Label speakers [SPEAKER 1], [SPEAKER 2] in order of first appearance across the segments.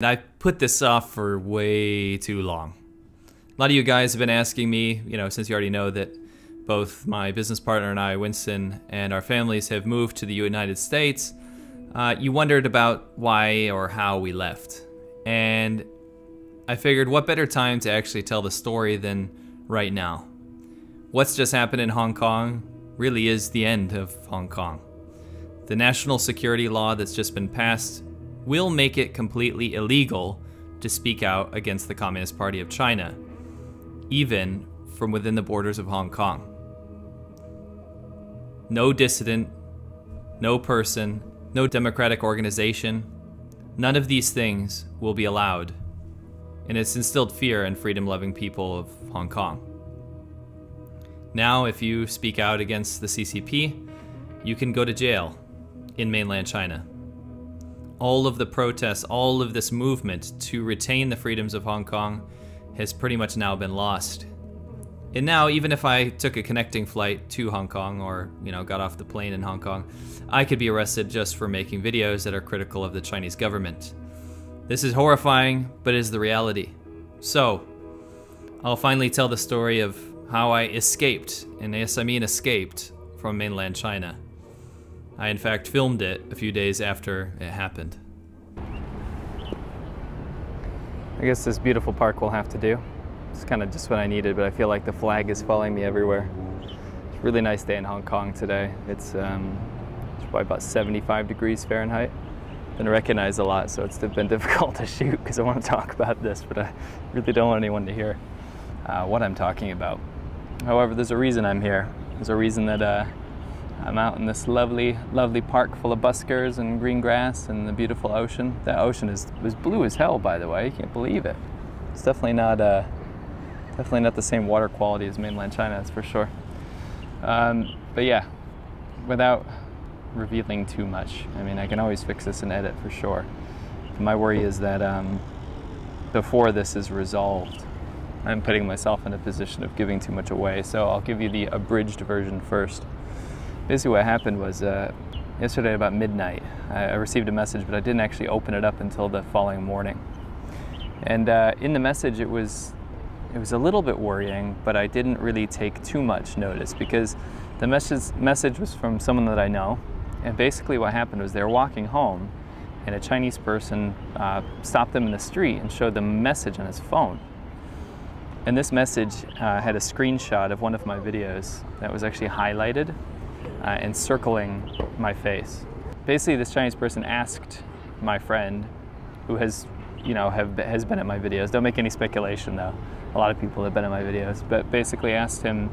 [SPEAKER 1] I put this off for way too long. A lot of you guys have been asking me, since you already know that both my business partner and I, Winston, and our families have moved to the United States, you wondered about why or how we left. And I figured what better time to actually tell the story than right now. What's just happened in Hong Kong really is the end of Hong Kong. The national security law that's just been passed will make it completely illegal to speak out against the Communist Party of China, even from within the borders of Hong Kong. No dissident, no person, no democratic organization, none of these things will be allowed, and it's instilled fear in freedom-loving people of Hong Kong. Now, if you speak out against the CCP, you can go to jail in mainland China. All of the protests, all of this movement to retain the freedoms of Hong Kong has pretty much now been lost. And now, even if I took a connecting flight to Hong Kong or, got off the plane in Hong Kong, I could be arrested just for making videos that are critical of the Chinese government. This is horrifying, but it is the reality. So, I'll finally tell the story of how I escaped, and yes, I mean escaped, from mainland China. I in fact filmed it a few days after it happened. I guess this beautiful park will have to do. It's kind of just what I needed, but I feel like the flag is following me everywhere. It's a really nice day in Hong Kong today. It's probably about 75 degrees Fahrenheit. Been recognized a lot, so it's been difficult to shoot because I want to talk about this, but I really don't want anyone to hear what I'm talking about. However, there's a reason I'm here. There's a reason that I'm out in this lovely, lovely park full of buskers and green grass and the beautiful ocean. That ocean was blue as hell, by the way. You can't believe it. It's definitely not the same water quality as mainland China, that's for sure. But yeah, without revealing too much, I mean, I can always fix this and edit for sure. My worry is that before this is resolved, I'm putting myself in a position of giving too much away. So I'll give you the abridged version first. Basically what happened was yesterday about midnight, I received a message, but I didn't actually open it up until the following morning. And in the message, it was a little bit worrying, but I didn't really take too much notice because the message was from someone that I know. And basically what happened was they were walking home and a Chinese person stopped them in the street and showed them a message on his phone. And this message had a screenshot of one of my videos that was actually highlighted and circling my face. Basically, this Chinese person asked my friend, who has been at my videos, don't make any speculation though, a lot of people have been at my videos, but basically asked him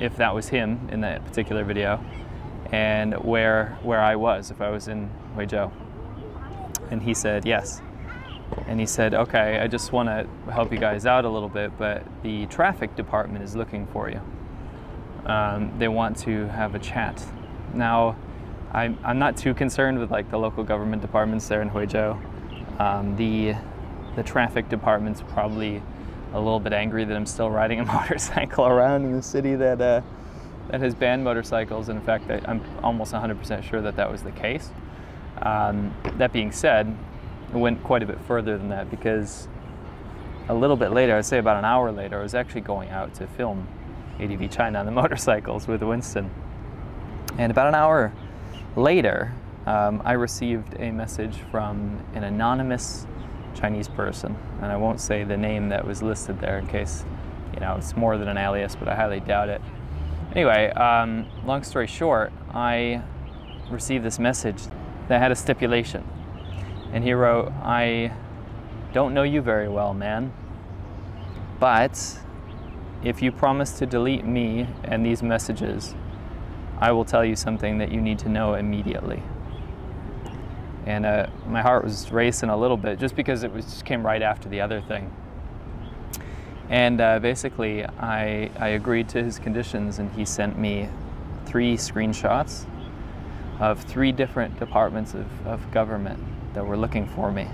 [SPEAKER 1] if that was him in that particular video and where I was, if I was in Huizhou. And he said yes. And he said, okay, I just want to help you guys out a little bit, but the traffic department is looking for you. They want to have a chat. Now, I'm not too concerned with like the local government departments there in Huizhou. The traffic department's probably a little bit angry that I'm still riding a motorcycle around in the city that has banned motorcycles. And in fact, I'm almost 100% sure that was the case. That being said, it went quite a bit further than that because a little bit later, I'd say about an hour later, I was actually going out to film ADV China on the motorcycles with Winston. And about an hour later, I received a message from an anonymous Chinese person. And I won't say the name that was listed there in case, it's more than an alias, but I highly doubt it. Anyway, long story short, I received this message that had a stipulation. And he wrote, I don't know you very well, man, but if you promise to delete me and these messages, I will tell you something that you need to know immediately. And my heart was racing a little bit just because it just came right after the other thing. And basically, I agreed to his conditions and he sent me 3 screenshots of 3 different departments of government that were looking for me.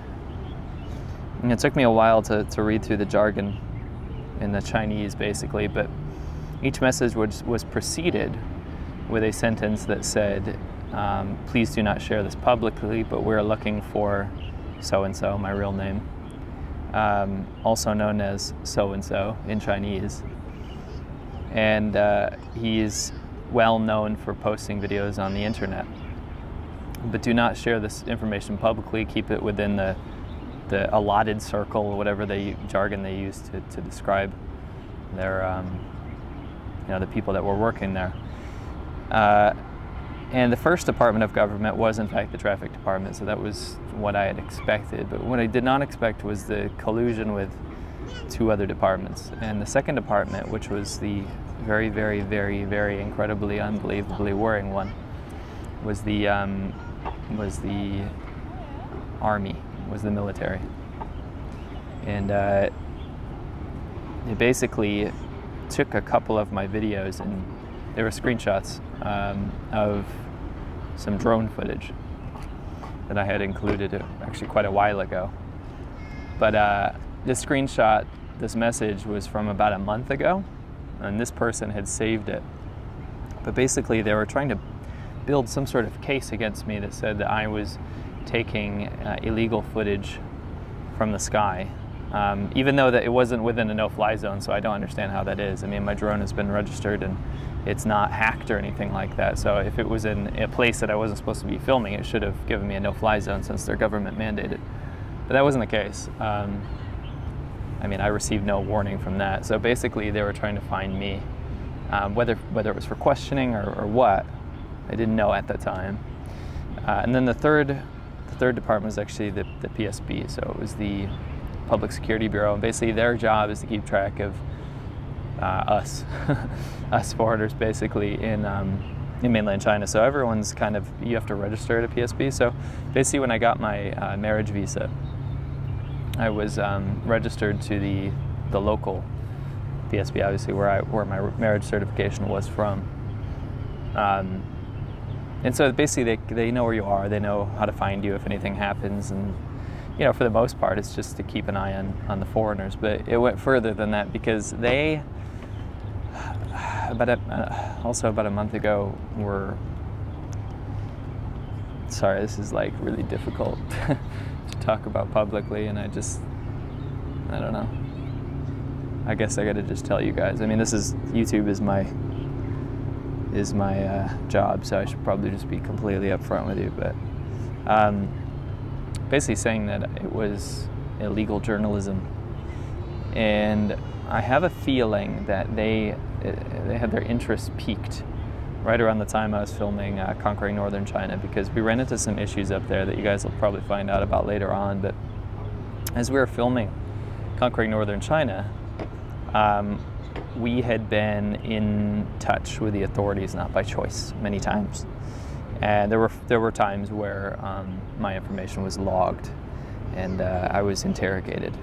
[SPEAKER 1] And it took me a while to read through the jargon in the Chinese, basically, but each message was preceded with a sentence that said, please do not share this publicly, but we're looking for so-and-so, my real name, also known as so-and-so in Chinese. And he's well known for posting videos on the internet. But do not share this information publicly. Keep it within the allotted circle, or whatever jargon they use to describe their, the people that were working there. And the first department of government was in fact the traffic department, so that was what I had expected. But what I did not expect was the collusion with 2 other departments. And the second department, which was the very, very, very, very incredibly, unbelievably worrying one, was the army, was the military. And they basically took a couple of my videos, and they were screenshots of some drone footage that I had included actually quite a while ago. But this screenshot, this message was from about a month ago, and this person had saved it. But basically they were trying to build some sort of case against me that said that I was taking illegal footage from the sky, even though that it wasn't within a no-fly zone, so I don't understand how that is. I mean, my drone has been registered and it's not hacked or anything like that, so if it was in a place that I wasn't supposed to be filming, it should have given me a no-fly zone since they're government mandated. But that wasn't the case. I mean, I received no warning from that. So basically they were trying to find me, whether it was for questioning or what, I didn't know at the time. And then the third department was actually the PSB, so it was the Public Security Bureau, and basically their job is to keep track of us, us foreigners basically in mainland China. So everyone's kind of, you have to register at a PSB. So basically when I got my marriage visa, I was registered to the local PSB, obviously where my marriage certification was from. And so basically they know where you are, they know how to find you if anything happens, and for the most part it's just to keep an eye on the foreigners. But it went further than that, because they, also about a month ago, sorry, this is like really difficult to talk about publicly, and I don't know. I guess I gotta just tell you guys. I mean, YouTube is my job, so I should probably just be completely upfront with you. But basically saying that it was illegal journalism, and I have a feeling that they had their interest piqued right around the time I was filming Conquering Northern China, because we ran into some issues up there that you guys will probably find out about later on. But as we were filming Conquering Northern China, we had been in touch with the authorities, not by choice, many times. And there were times where my information was logged and I was interrogated.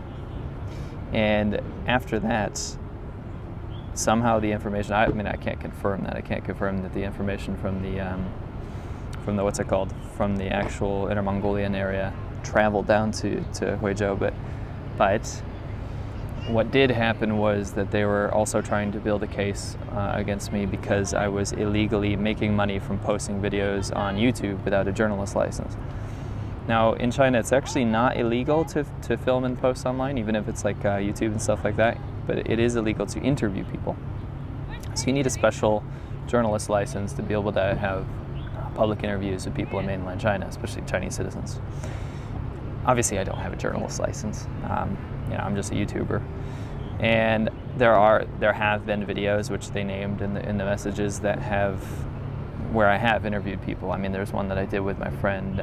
[SPEAKER 1] And after that, somehow the information, I mean, I can't confirm that. I can't confirm that the information from the what's it called, from the actual Inner Mongolian area traveled down to Huizhou, but what did happen was that they were also trying to build a case against me because I was illegally making money from posting videos on YouTube without a journalist license. Now, in China, it's actually not illegal to film and post online, even if it's like YouTube and stuff like that, but it is illegal to interview people. So you need a special journalist license to be able to have public interviews with people in mainland China, especially Chinese citizens. Obviously, I don't have a journalist license. I'm just a YouTuber. And there have been videos which they named in the messages that where I have interviewed people. I mean, there's one that I did with my friend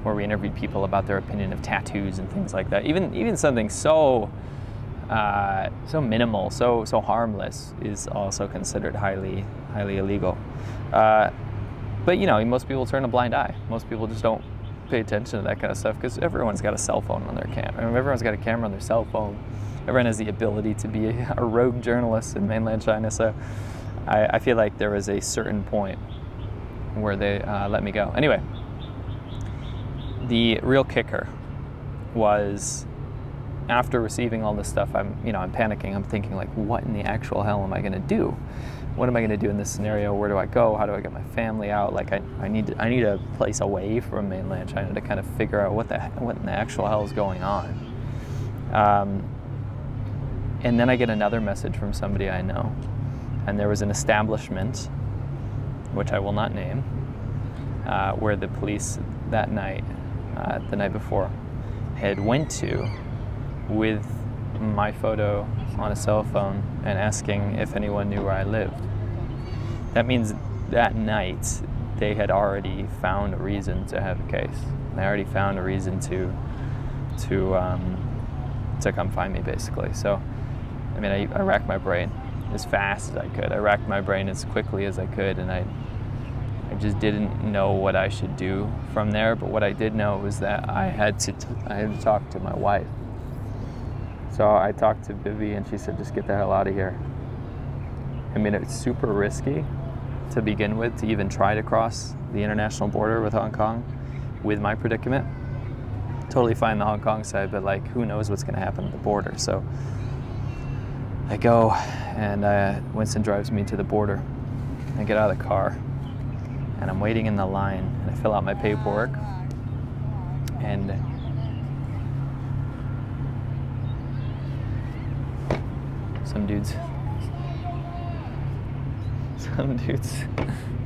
[SPEAKER 1] where we interviewed people about their opinion of tattoos and things like that. Even something so minimal, so harmless is also considered highly illegal. But most people turn a blind eye. Most people just don't pay attention to that kind of stuff because everyone's got a cell phone on their camera. Everyone's got a camera on their cell phone. Everyone has the ability to be a rogue journalist in mainland China. So I feel like there was a certain point where they let me go. Anyway, the real kicker was after receiving all this stuff, I'm panicking. I'm thinking like, what in the actual hell am I going to do? what am I going to do in this scenario? Where do I go? How do I get my family out? Like I need a place away from mainland China to kind of figure out what in the actual hell is going on. And then I get another message from somebody I know, and there was an establishment, which I will not name, where the police that night, the night before, had went to with my photo on a cell phone and asking if anyone knew where I lived. That means that night they had already found a reason to have a case. They already found a reason to come find me, basically. So, I mean, I racked my brain as fast as I could. I racked my brain as quickly as I could, and I just didn't know what I should do from there. But what I did know was that I had to talk to my wife. So I talked to Vivi, and she said, just get the hell out of here. I mean, it's super risky to begin with to even try to cross the international border with Hong Kong with my predicament. Totally fine the Hong Kong side, but like, who knows what's gonna happen at the border. So I go, and Winston drives me to the border. I get out of the car, and I'm waiting in the line, and I fill out my paperwork, and some dudes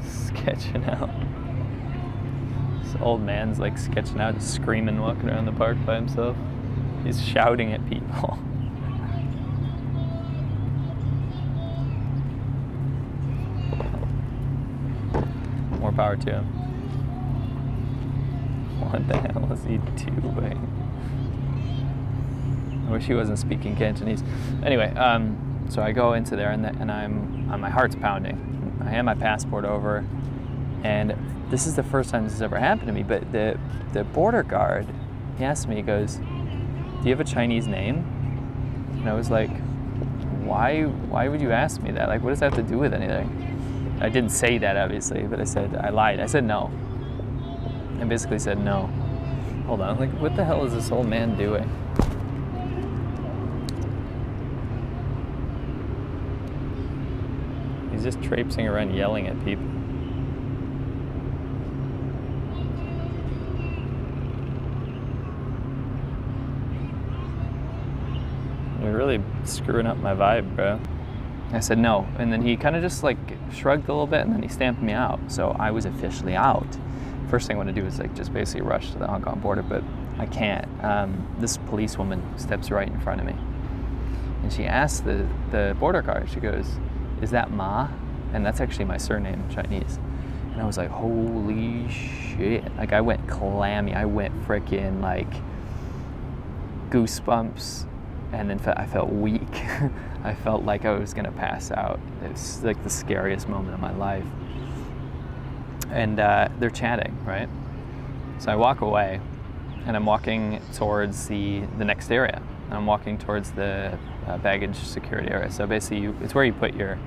[SPEAKER 1] sketching out. This old man's like sketching out, just screaming, walking around the park by himself. He's shouting at people. More power to him. What the hell is he doing? I wish he wasn't speaking Cantonese. Anyway, so I go into there, and my heart's pounding. I hand my passport over, and this is the first time this has ever happened to me, but the border guard, he asked me, he goes, do you have a Chinese name? And I was like, why would you ask me that? Like, what does that have to do with anything? I didn't say that, obviously, but I lied. I said no. I basically said no. Hold on, like, what the hell is this old man doing? He's just traipsing around yelling at people. You're really screwing up my vibe, bro. I said no, and then he kind of just like shrugged a little bit, and then he stamped me out. So I was officially out. First thing I want to do is like just basically rush to the Hong Kong border, but I can't. This policewoman steps right in front of me, and she asks the border guard, she goes, is that Ma? And that's actually my surname in Chinese. And I was like, holy shit. Like, I went clammy. I went freaking like goosebumps, and then I felt weak. I felt like I was gonna pass out. It was like the scariest moment of my life. And they're chatting, right? So I walk away, and I'm walking towards the next area. I'm walking towards the baggage security area. So basically, it's where you put your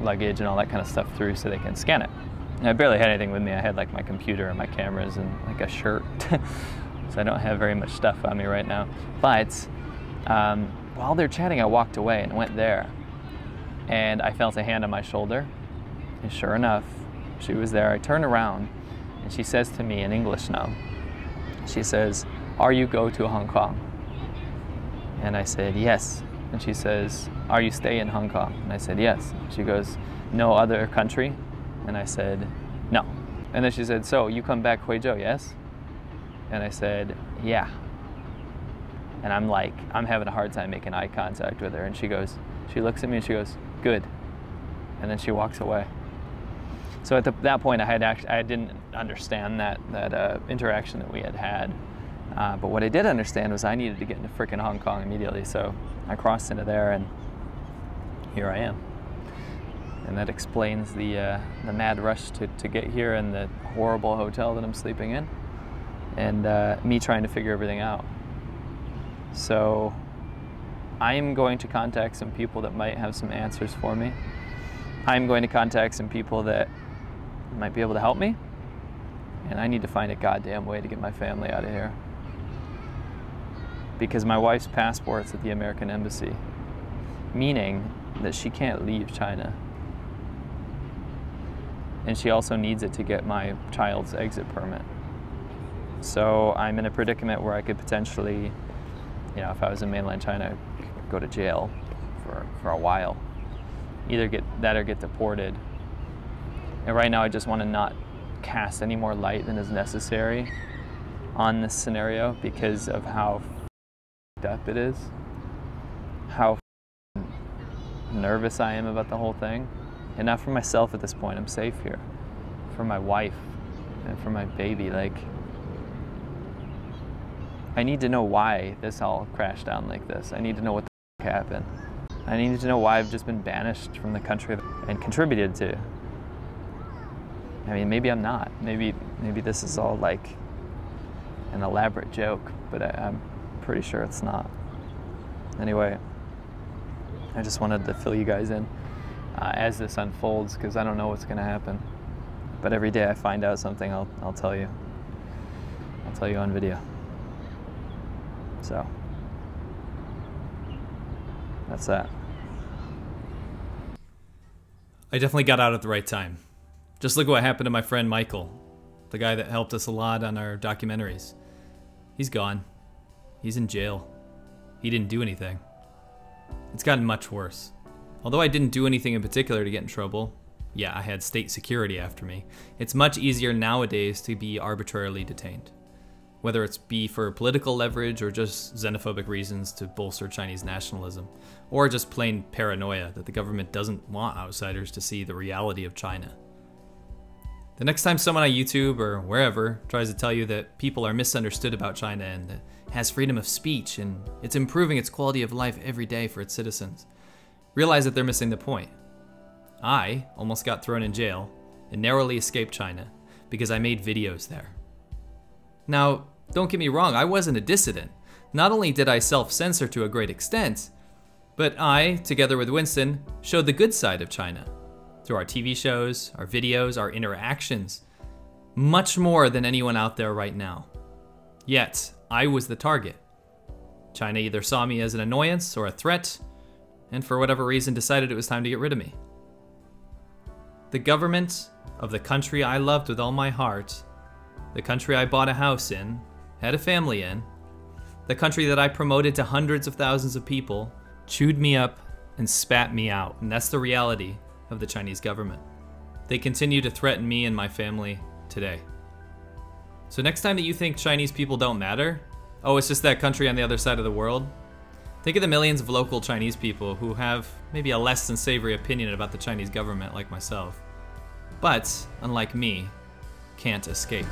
[SPEAKER 1] luggage and all that kind of stuff through so they can scan it. And I barely had anything with me. I had like my computer and my cameras and like a shirt. So I don't have very much stuff on me right now. But while they're chatting, I walked away and went there. And I felt a hand on my shoulder. And sure enough, she was there. I turned around, and she says to me in English now, she says, are you go to Hong Kong? And I said, yes. And she says, are you stay in Hong Kong? And I said, yes. She goes, no other country? And I said, no. And then she said, so you come back Huizhou, yes? And I said, yeah. And I'm like, I'm having a hard time making eye contact with her. And she goes, she looks at me and she goes, good. And then she walks away. So at that point, I didn't understand that interaction that we had. But what I did understand was I needed to get into freaking Hong Kong immediately. So I crossed into there, and here I am. And that explains the mad rush to get here, and the horrible hotel that I'm sleeping in, and me trying to figure everything out. So I'm going to contact some people that might have some answers for me. I'm going to contact some people that might be able to help me, and I need to find a goddamn way to get my family out of here. Because my wife's passport's at the American Embassy, meaning that she can't leave China. and she also needs it to get my child's exit permit. So I'm in a predicament where I could potentially, you know, if I was in mainland China, go to jail for a while. Either get that or get deported. And right now I just want to not cast any more light than is necessary on this scenario because of how f***ed up it is. How nervous I am about the whole thing. And not for myself at this point, I'm safe here. For my wife and for my baby, like, I need to know why this all crashed down like this. I need to know what the f*** happened. I need to know why I've just been banished from the country and contributed to. I mean, maybe I'm not. Maybe this is all like an elaborate joke, but I'm pretty sure it's not. Anyway, I just wanted to fill you guys in as this unfolds, because I don't know what's going to happen. But every day I find out something, I'll tell you. I'll tell you on video. So, that's that.
[SPEAKER 2] I definitely got out at the right time. Just look what happened to my friend Michael, the guy that helped us a lot on our documentaries. He's gone. He's in jail. He didn't do anything. It's gotten much worse. Although I didn't do anything in particular to get in trouble, yeah, I had state security after me, it's much easier nowadays to be arbitrarily detained. Whether it's be for political leverage or just xenophobic reasons to bolster Chinese nationalism, or just plain paranoia that the government doesn't want outsiders to see the reality of China. The next time someone on YouTube or wherever tries to tell you that people are misunderstood about China and that it has freedom of speech and it's improving its quality of life every day for its citizens, realize that they're missing the point. I almost got thrown in jail and narrowly escaped China because I made videos there. Now, don't get me wrong, I wasn't a dissident. Not only did I self-censor to a great extent, but I, together with Winston, showed the good side of China. Through our TV shows, our videos, our interactions. Much more than anyone out there right now. Yet, I was the target. China either saw me as an annoyance or a threat, and for whatever reason decided it was time to get rid of me. The government of the country I loved with all my heart, the country I bought a house in, had a family in, the country that I promoted to hundreds of thousands of people, chewed me up and spat me out. And that's the reality of the Chinese government. They continue to threaten me and my family today. So next time that you think Chinese people don't matter, oh, it's just that country on the other side of the world, think of the millions of local Chinese people who have maybe a less than savory opinion about the Chinese government like myself, but, unlike me, can't escape.